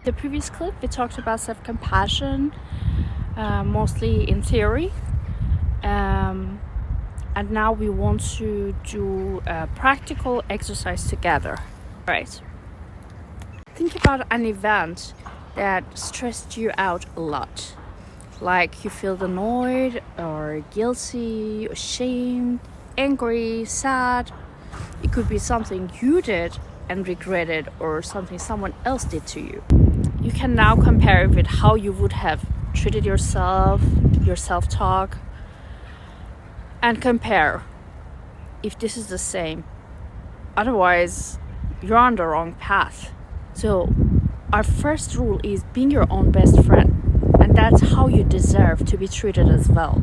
The previous clip we talked about self-compassion, mostly in theory, and now we want to do a practical exercise together. Right. Think about an event that stressed you out a lot, like you feel annoyed or guilty, ashamed, angry, sad. It could be something you did and regretted, or something someone else did to you. You can now compare it with how you would have treated yourself, your self-talk, and compare if this is the same. Otherwise, you're on the wrong path. So our first rule is being your own best friend, and that's how you deserve to be treated as well.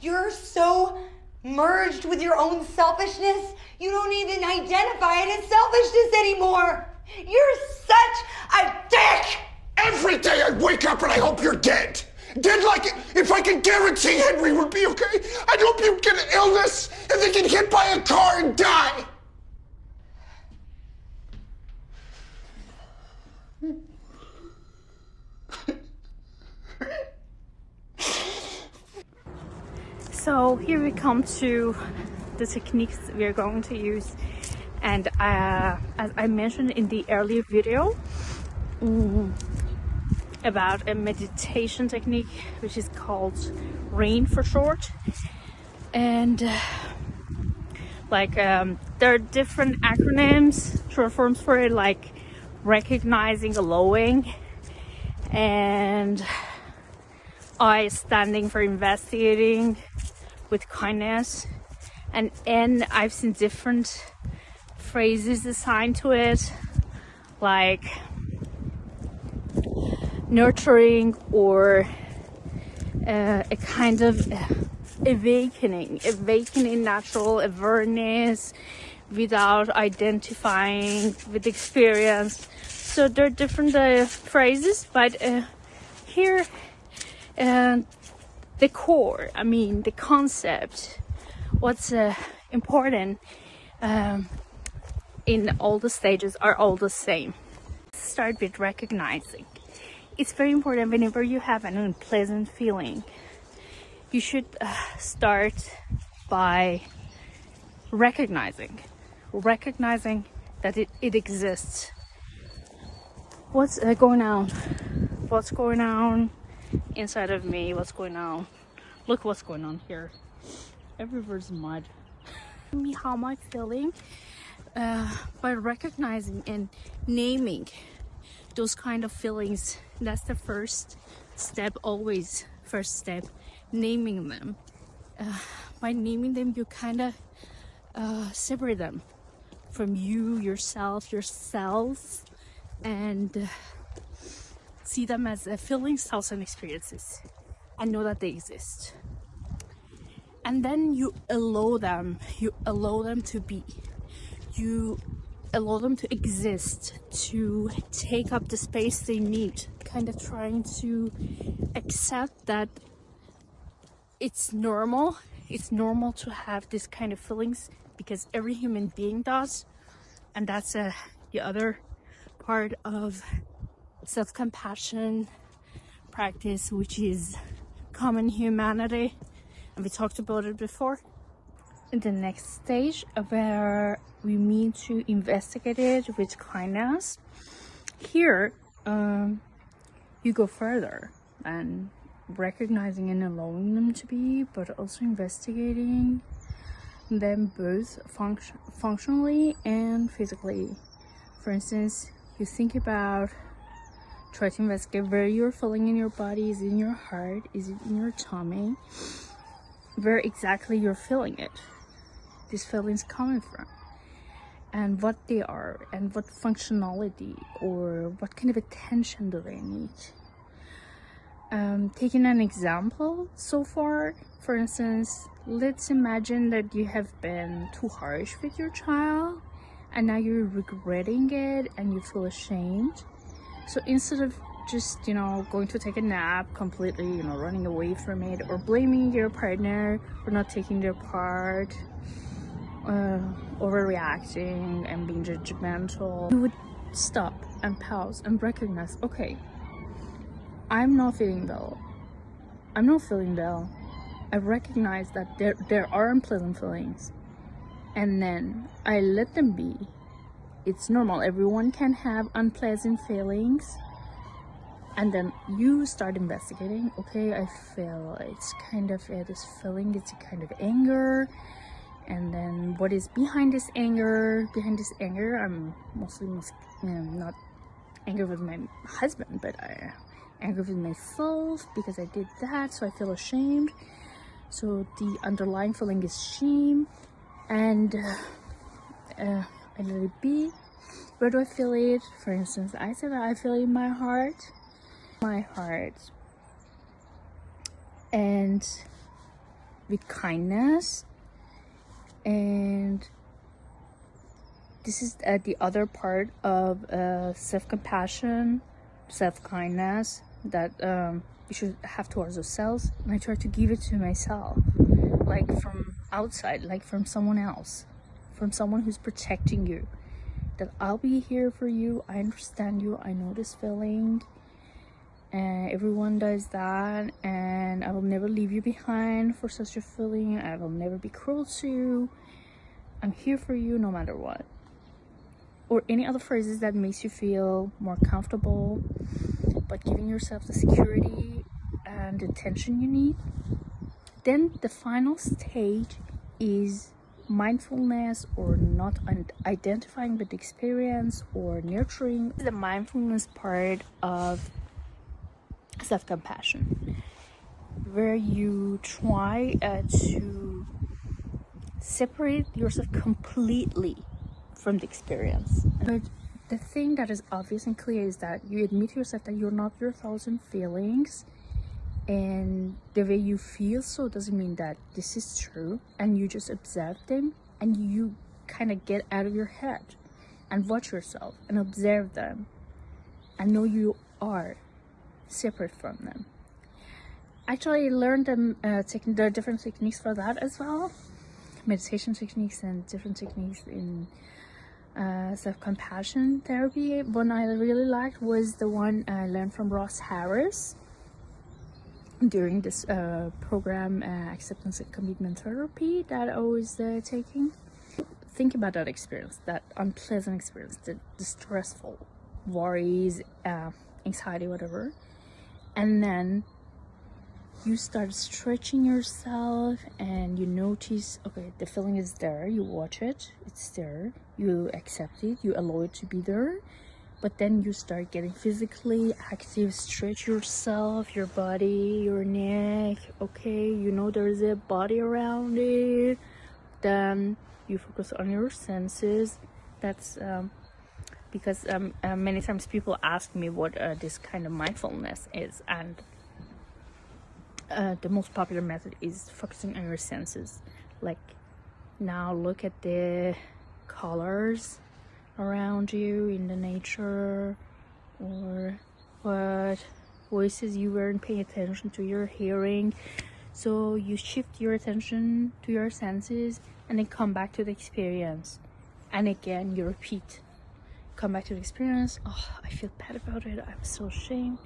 You're so merged with your own selfishness, you don't even identify it as selfishness anymore. You're such a dick! Every day I wake up and I hope you're dead. Dead like if I could guarantee Henry would be okay, I'd hope you get an illness and then get hit by a car and die. So here we come to the techniques we are going to use, and as I mentioned in the earlier video about a meditation technique which is called RAIN for short, and there are different acronyms, short forms for it, like recognizing, allowing, and I standing for investigating with kindness, and N, I've seen different phrases assigned to it, like nurturing, or a kind of awakening natural awareness without identifying with experience. So there are different phrases, but here the core, the concept, what's important in all the stages are all the same. Start with recognizing. It's very important whenever you have an unpleasant feeling, you should start by recognizing that it exists. What's going on? What's going on inside of me? What's going on? Look what's going on here. Everywhere's mud. Me, how am I feeling? By recognizing and naming those kind of feelings. That's the first step, always first step, naming them. By naming them, you kind of separate them from you, yourself, your cells, and see them as feelings, thoughts, and experiences, and know that they exist. And then you allow them to be, you allow them to exist, to take up the space they need, kind of trying to accept that it's normal to have this kind of feelings, because every human being does. And that's the other part of self-compassion practice, which is common humanity, and we talked about it before. In the next stage, where we mean to investigate it with kindness, here you go further and recognizing and allowing them to be, but also investigating them both functionally and physically. For instance, you think about, try to investigate where you're feeling in your body. Is it in your heart? Is it in your tummy? Where exactly you're feeling it, these feelings coming from, and what they are, and what functionality or what kind of attention do they need. Taking an example so far, for instance, let's imagine that you have been too harsh with your child and now you're regretting it and you feel ashamed. So instead of just going to take a nap completely, running away from it, or blaming your partner for not taking their part, overreacting and being judgmental, you would stop and pause and recognize, okay, I'm not feeling well. I'm not feeling well. I recognize that there are unpleasant feelings, and then I let them be. It's normal. Everyone can have unpleasant feelings. And then you start investigating. Okay, I feel it's kind of this feeling. It's a kind of anger. And then what is behind this anger? Behind this anger, I'm mostly not angry with my husband, but I angry with myself because I did that. So I feel ashamed. So the underlying feeling is shame, and I let it be. Where do I feel it? For instance, I said I feel it in my heart, and with kindness. And this is the other part of self-compassion, self-kindness that we should have towards ourselves. And I try to give it to myself, like from outside, like from someone else, from someone who's protecting you. That I'll be here for you. I understand you. I know this feeling. And everyone does that. And I will never leave you behind for such a feeling. I will never be cruel to you. I'm here for you no matter what. Or any other phrases that makes you feel more comfortable, but giving yourself the security and the attention you need. Then the final stage is mindfulness, or not identifying with the experience, or nurturing the mindfulness part of self-compassion, where you try to separate yourself completely from the experience. But the thing that is obvious and clear is that you admit to yourself that you're not your thoughts and feelings, and the way you feel so doesn't mean that this is true, and you just observe them, and you kind of get out of your head and watch yourself and observe them and know you are separate from them. Actually, I learned there are different techniques for that as well, meditation techniques and different techniques in self-compassion therapy. One I really liked was the one I learned from Ross Harris during this program, acceptance and commitment therapy, that I was taking. Think about that experience, that unpleasant experience, the stressful worries, anxiety, whatever, and then you start stretching yourself, and you notice, okay, the feeling is there, you watch it, it's there, you accept it, you allow it to be there. But then you start getting physically active, stretch yourself, your body, your neck. Okay, you know there's a body around it. Then you focus on your senses. That's because many times people ask me what this kind of mindfulness is, and the most popular method is focusing on your senses. Like, now look at the colors around you in the nature, or what voices you weren't paying attention to, your hearing. So you shift your attention to your senses, and then come back to the experience, and again you repeat. Come back to the experience. Oh, I feel bad about it, I'm so ashamed.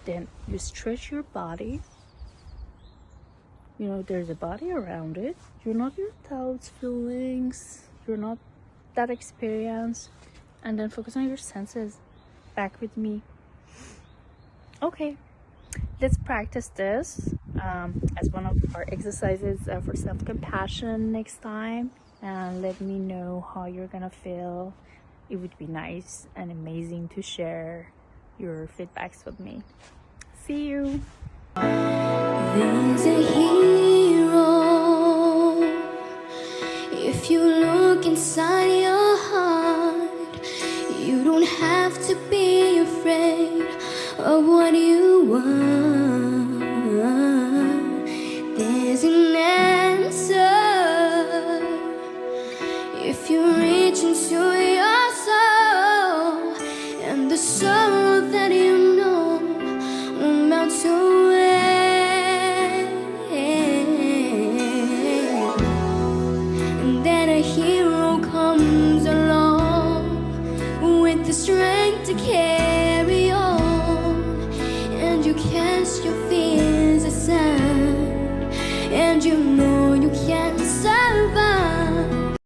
Then you stretch your body. You know there's a body around it. You're not your thoughts, feelings, you're not that experience. And then focus on your senses. Back with me. Okay, let's practice this as one of our exercises for self-compassion next time, and let me know how you're gonna feel. It would be nice and amazing to share your feedbacks with me. See you. There's a hero if you look inside your heart. You don't have to be afraid of what you want. There's an answer if you reach into your soul, and the sorrow that you know will melt away. And then a hero comes along with the strength learn to carry on, and you cast your fears aside, and you